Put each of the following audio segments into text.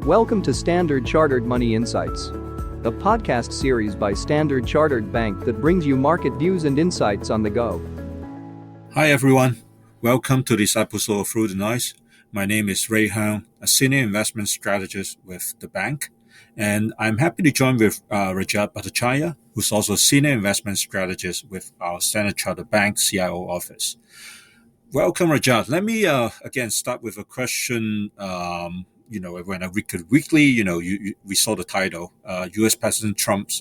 Welcome to Standard Chartered Money Insights, a podcast series by Standard Chartered Bank that brings you market views and insights on the go. Hi everyone, welcome to this episode of Through the Noise. My name is Heung, a senior investment strategist with the bank, and I'm happy to join with Rajat Bhattacharya, who's also a senior investment strategist with our Standard Chartered Bank CIO office. Welcome, Rajat. Let me again start with a question. When I read it weekly, we saw the title, U.S. President Trump's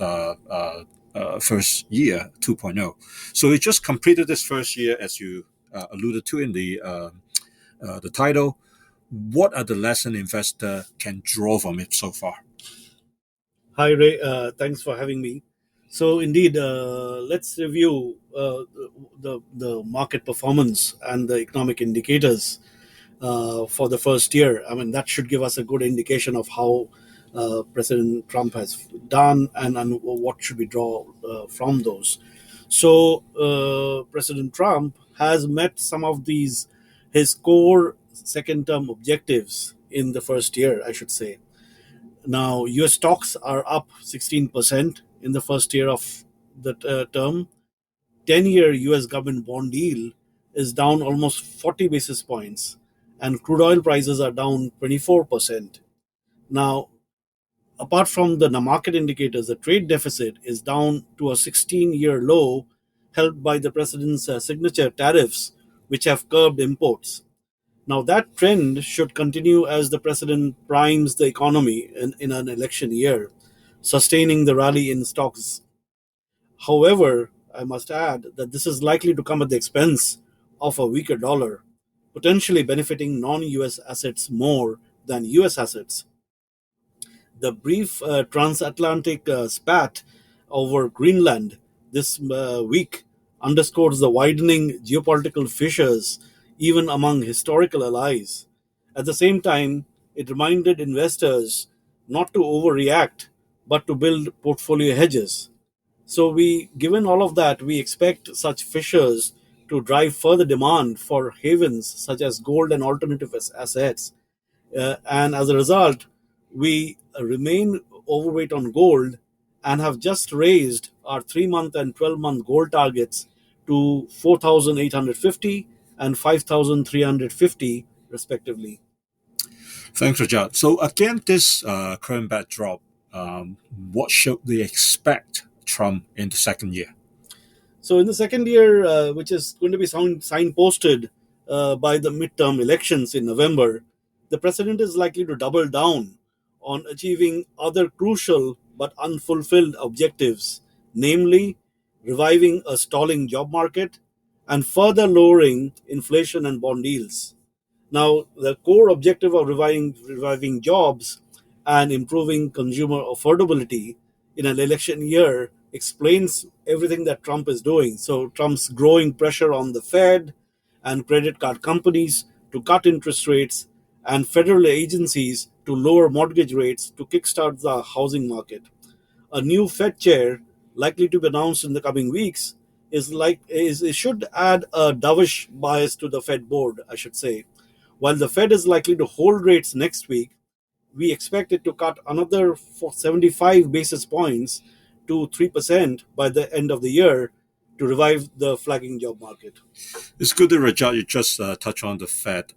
first year 2.0. So he just completed this first year, as you alluded to in the title. What are the lessons investor can draw from it so far? Hi, Ray. Thanks for having me. So, indeed, let's review the market performance and the economic indicators for the first year. I mean, that should give us a good indication of how President Trump has done and what should we draw from those. So, President Trump has met some of his core second-term objectives in the first year, I should say. Now, US stocks are up 16% in the first year of the term. 10-year US government bond yield is down almost 40 basis points, and crude oil prices are down 24%. Now, apart from the market indicators, the trade deficit is down to a 16-year low, helped by the president's signature tariffs, which have curbed imports. Now, that trend should continue as the president primes the economy in an election year, sustaining the rally in stocks. However, I must add that this is likely to come at the expense of a weaker dollar, potentially benefiting non-US assets more than US assets. The brief transatlantic spat over Greenland this week underscores the widening geopolitical fissures even among historical allies. At the same time, it reminded investors not to overreact but to build portfolio hedges. So, given all of that, we expect such fissures to drive further demand for havens such as gold and alternative assets. And as a result, we remain overweight on gold and have just raised our 3-month and 12-month gold targets to 4,850 and 5,350 respectively. Thanks, Rajat. So again, this current backdrop, what should we expect Trump in the second year? So in the second year, which is going to be signposted by the midterm elections in November, the president is likely to double down on achieving other crucial but unfulfilled objectives, namely reviving a stalling job market and further lowering inflation and bond yields. Now, the core objective of reviving jobs and improving consumer affordability in an election year explains everything that Trump is doing. So, Trump's growing pressure on the Fed and credit card companies to cut interest rates and federal agencies to lower mortgage rates to kickstart the housing market. A new Fed chair, likely to be announced in the coming weeks, it should add a dovish bias to the Fed board, I should say. While the Fed is likely to hold rates next week, we expect it to cut another 75 basis points to 3% by the end of the year to revive the flagging job market. It's good that, Rajat, you just touch on the Fed.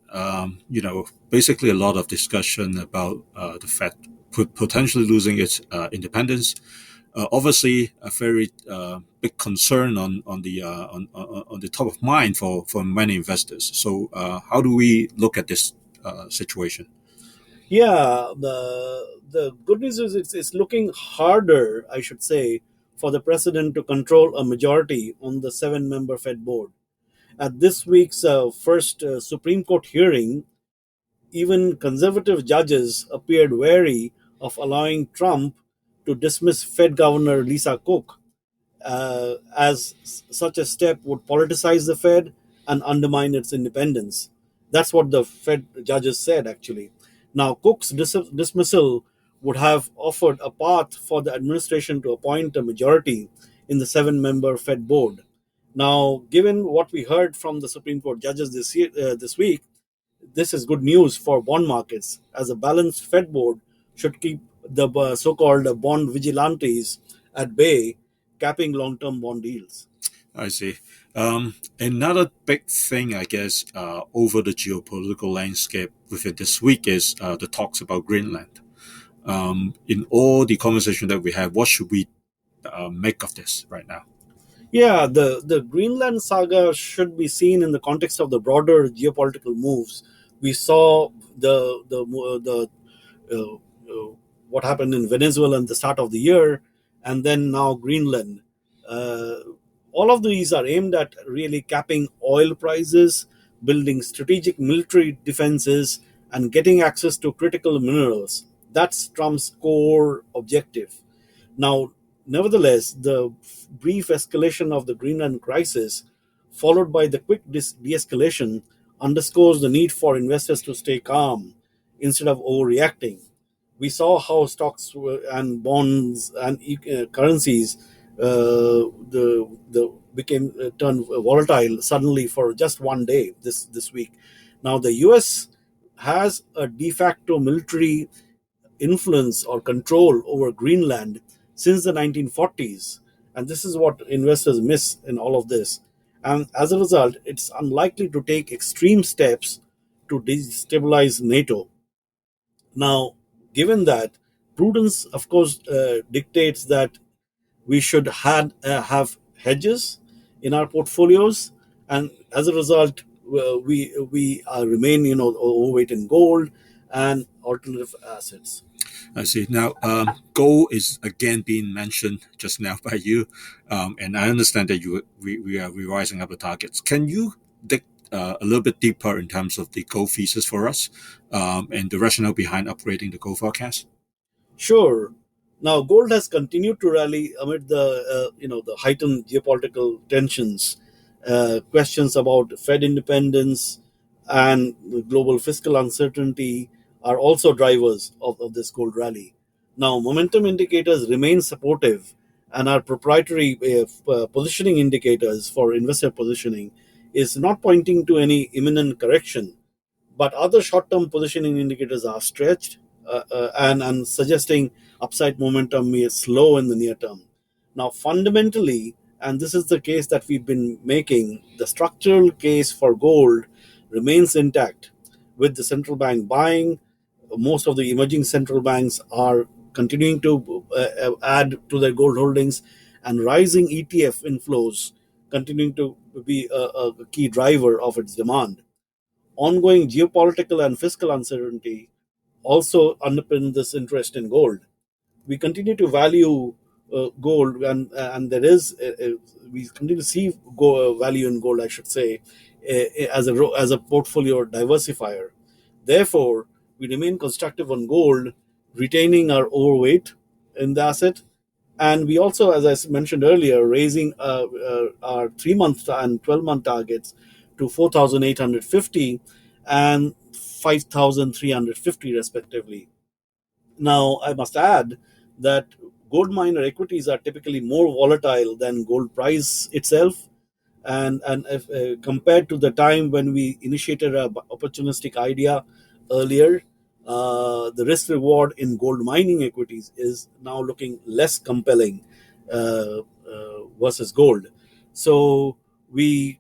Basically a lot of discussion about the Fed potentially losing its independence. Obviously, a very big concern on the top of mind for many investors. So, how do we look at this situation? Yeah, the good news is it's looking harder, I should say, for the president to control a majority on the 7-member Fed board. At this week's first Supreme Court hearing, even conservative judges appeared wary of allowing Trump to dismiss Fed Governor Lisa Cook, as such a step would politicize the Fed and undermine its independence. That's what the Fed judges said, actually. Now, Cook's dismissal would have offered a path for the administration to appoint a majority in the 7-member Fed board. Now, given what we heard from the Supreme Court judges this week, this is good news for bond markets, as a balanced Fed board should keep the so-called bond vigilantes at bay, capping long-term bond deals. I see. Another big thing, I guess, over the geopolitical landscape within this week is the talks about Greenland. In all the conversation that we have, what should we make of this right now? Yeah, the Greenland saga should be seen in the context of the broader geopolitical moves. We saw the uh, what happened in Venezuela at the start of the year, and then now Greenland. Uh, all of these are aimed at really capping oil prices, building strategic military defenses, and getting access to critical minerals. That's Trump's core objective. Now, nevertheless, the brief escalation of the Greenland crisis, followed by the quick de escalation, underscores the need for investors to stay calm instead of overreacting. We saw how stocks and bonds and currencies the became turned volatile suddenly for just one day this week. Now the U.S. has a de facto military influence or control over Greenland since the 1940s. And this is what investors miss in all of this. And as a result, it's unlikely to take extreme steps to destabilize NATO. Now, given that, prudence, of course, dictates that we should have hedges in our portfolios, and as a result, we remain, overweight in gold and alternative assets. I see. Now, gold is again being mentioned just now by you, and I understand that we are revising up the targets. Can you dig a little bit deeper in terms of the gold thesis for us, and the rationale behind upgrading the gold forecast? Sure. Now, gold has continued to rally amid the heightened geopolitical tensions, questions about Fed independence, and global fiscal uncertainty are also drivers of this gold rally. Now, momentum indicators remain supportive, and our proprietary positioning indicators for investor positioning is not pointing to any imminent correction, but other short-term positioning indicators are stretched and suggesting upside momentum may slow in the near term. Now, fundamentally, and this is the case that we've been making, the structural case for gold remains intact. With the central bank buying, most of the emerging central banks are continuing to add to their gold holdings, and rising ETF inflows continuing to be a key driver of its demand. Ongoing geopolitical and fiscal uncertainty also underpin this interest in gold. We continue to value gold, and there is we continue to see value in gold, I should say, as a portfolio diversifier. Therefore, we remain constructive on gold, retaining our overweight in the asset, and we also, as I mentioned earlier, raising our 3 month and 12-month targets to 4,850 and 5,350 respectively. Now, I must add that gold miner equities are typically more volatile than gold price itself, and if, compared to the time when we initiated a opportunistic idea earlier, the risk reward in gold mining equities is now looking less compelling versus gold. So we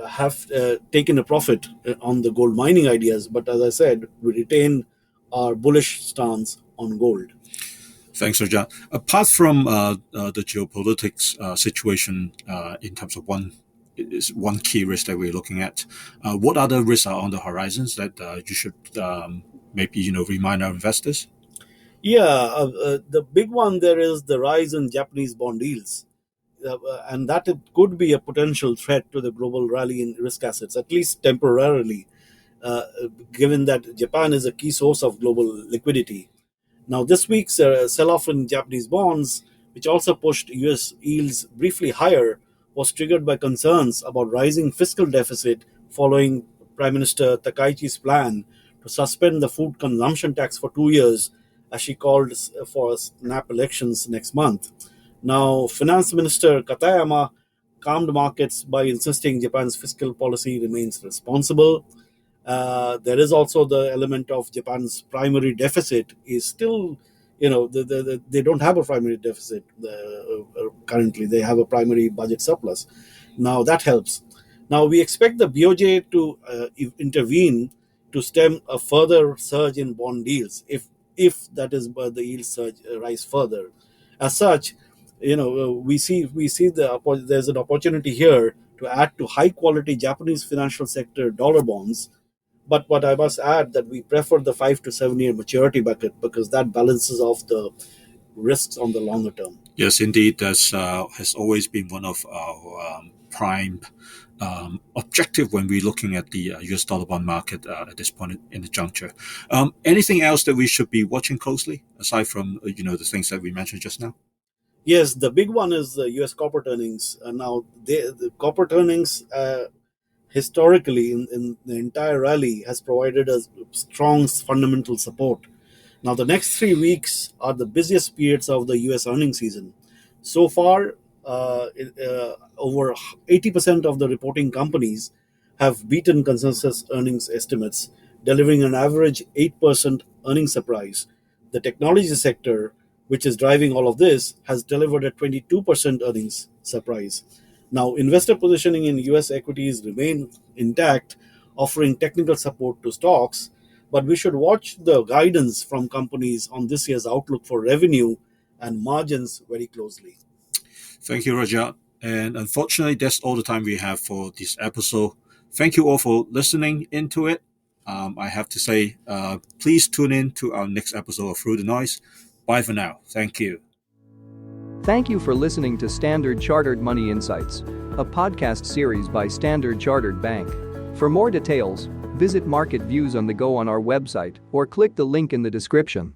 have taken a profit on the gold mining ideas, but as I said, we retain our bullish stance on gold. Thanks, Rajat. Apart from the geopolitics situation, in terms of one is one key risk that we're looking at, what other risks are on the horizons that you should maybe remind our investors? Yeah, the big one there is the rise in Japanese bond yields, and that it could be a potential threat to the global rally in risk assets, at least temporarily, uh, given that Japan is a key source of global liquidity. Now, this week's sell off in Japanese bonds, which also pushed US yields briefly higher, was triggered by concerns about rising fiscal deficit following Prime Minister Takaichi's plan to suspend the food consumption tax for 2 years, as she called for snap elections next month. Now, Finance Minister Katayama calmed markets by insisting Japan's fiscal policy remains responsible, There is also the element of Japan's primary deficit is still, they don't have a primary deficit currently. They have a primary budget surplus. Now that helps. Now we expect the BOJ to intervene to stem a further surge in bond yields, if that is the yield surge rise further. As such, there's an opportunity here to add to high quality Japanese financial sector dollar bonds. But what I must add that we prefer the 5 to 7 year maturity bucket because that balances off the risks on the longer term. Yes, indeed. That has always been one of our prime objective when we're looking at the US dollar bond market at this point in the juncture. Anything else that we should be watching closely aside from the things that we mentioned just now? Yes, the big one is the U.S. corporate earnings. Now, the corporate earnings historically in the entire rally has provided a strong fundamental support. Now, the next 3 weeks are the busiest periods of the U.S. earnings season. So far, over 80% of the reporting companies have beaten consensus earnings estimates, delivering an average 8% earnings surprise. The technology sector, which is driving all of this, has delivered a 22% earnings surprise. Now, investor positioning in US equities remain intact, offering technical support to stocks, but we should watch the guidance from companies on this year's outlook for revenue and margins very closely. Thank you, Rajat. And unfortunately, that's all the time we have for this episode. Thank you all for listening into it. I have to say, please tune in to our next episode of Through the Noise. Bye for now. Thank you. Thank you for listening to Standard Chartered Money Insights, a podcast series by Standard Chartered Bank. For more details, visit Market Views on the Go on our website or click the link in the description.